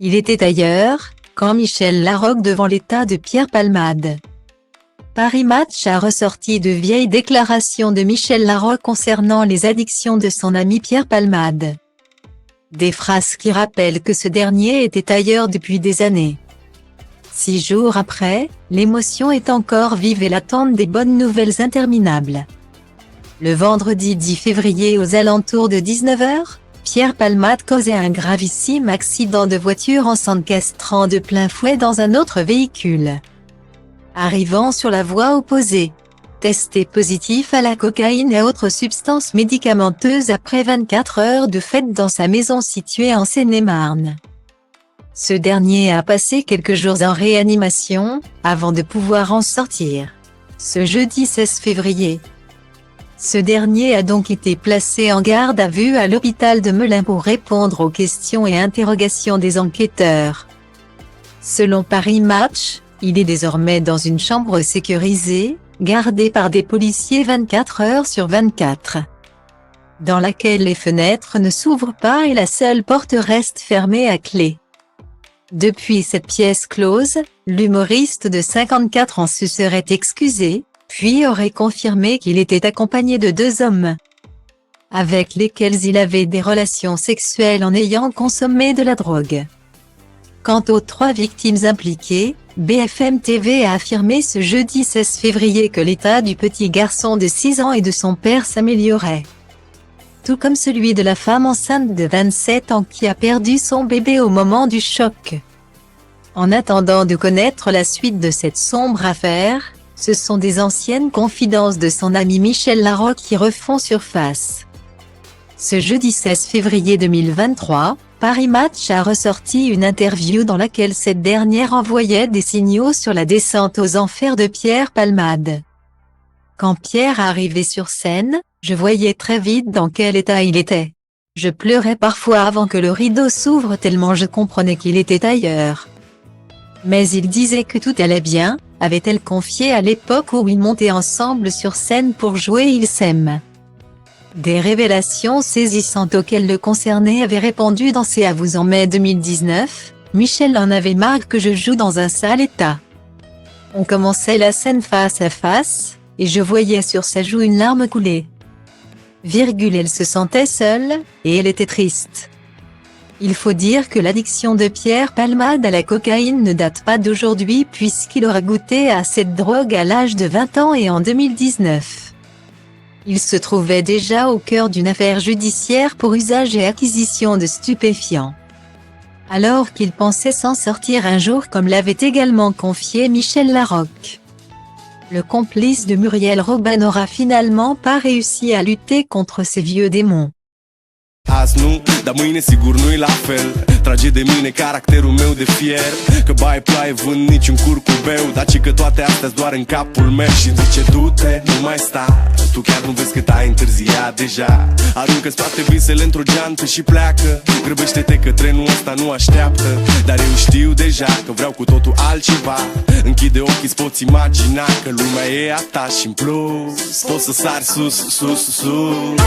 Il était ailleurs, quand Michel Larocque devant l'état de Pierre Palmade. Paris Match a ressorti de vieilles déclarations de Michel Larocque concernant les addictions de son ami Pierre Palmade. Des phrases qui rappellent que ce dernier était ailleurs depuis des années. 6 jours après, l'émotion est encore vive et l'attente des bonnes nouvelles interminables. Le vendredi 10 février aux alentours de 19 h, Pierre Palmade causait un gravissime accident de voiture en s'encastrant de plein fouet dans un autre véhicule. Arrivant sur la voie opposée, testé positif à la cocaïne et autres substances médicamenteuses après 24 heures de fête dans sa maison située en Seine-et-Marne. Ce dernier a passé quelques jours en réanimation, avant de pouvoir en sortir. Ce jeudi 16 février. Ce dernier a donc été placé en garde à vue à l'hôpital de Melun pour répondre aux questions et interrogations des enquêteurs. Selon Paris Match, il est désormais dans une chambre sécurisée, gardée par des policiers 24 heures sur 24, dans laquelle les fenêtres ne s'ouvrent pas et la seule porte reste fermée à clé. Depuis cette pièce close, l'humoriste de 54 ans se serait excusé, puis aurait confirmé qu'il était accompagné de 2 hommes, avec lesquels il avait des relations sexuelles en ayant consommé de la drogue. Quant aux 3 victimes impliquées, BFM TV a affirmé ce jeudi 16 février que l'état du petit garçon de 6 ans et de son père s'améliorait, tout comme celui de la femme enceinte de 27 ans qui a perdu son bébé au moment du choc. En attendant de connaître la suite de cette sombre affaire, ce sont des anciennes confidences de son ami Michel Larocque qui refont surface. Ce jeudi 16 février 2023, Paris Match a ressorti une interview dans laquelle cette dernière envoyait des signaux sur la descente aux enfers de Pierre Palmade. Quand Pierre arrivait sur scène, je voyais très vite dans quel état il était. Je pleurais parfois avant que le rideau s'ouvre tellement je comprenais qu'il était ailleurs. Mais il disait que tout allait bien, avait-elle confié à l'époque où ils montaient ensemble sur scène pour jouer Ils s'aiment. Des révélations saisissantes auxquelles le concerné avait répondu dans ses aveux en mai 2019, Michel en avait marre que je joue dans un sale état. On commençait la scène face à face, et je voyais sur sa joue une larme couler. Elle se sentait seule, et elle était triste. Il faut dire que l'addiction de Pierre Palmade à la cocaïne ne date pas d'aujourd'hui puisqu'il aura goûté à cette drogue à l'âge de 20 ans et en 2019. Il se trouvait déjà au cœur d'une affaire judiciaire pour usage et acquisition de stupéfiants. Alors qu'il pensait s'en sortir un jour comme l'avait également confié Michel Larocque. Le complice de Muriel Robin n'aura finalement pas réussi à lutter contre ces vieux démons. Azi nu, dar mâine sigur nu-i la fel. Trage de mine caracterul meu de fier, că bai ploaie vânt nici un curcubeu, dar ci că toate astea-s doar în capul meu. Și zice du-te, nu mai sta, tu chiar nu vezi cât ai întârziat deja. Aruncă-ți toate visele într-o geantă și pleacă. Grăbește-te că trenul ăsta nu așteaptă. Dar eu știu deja că vreau cu totul altceva. Închide ochii, poți imagina că lumea e a ta și în plus poți să sari sus, sus, sus.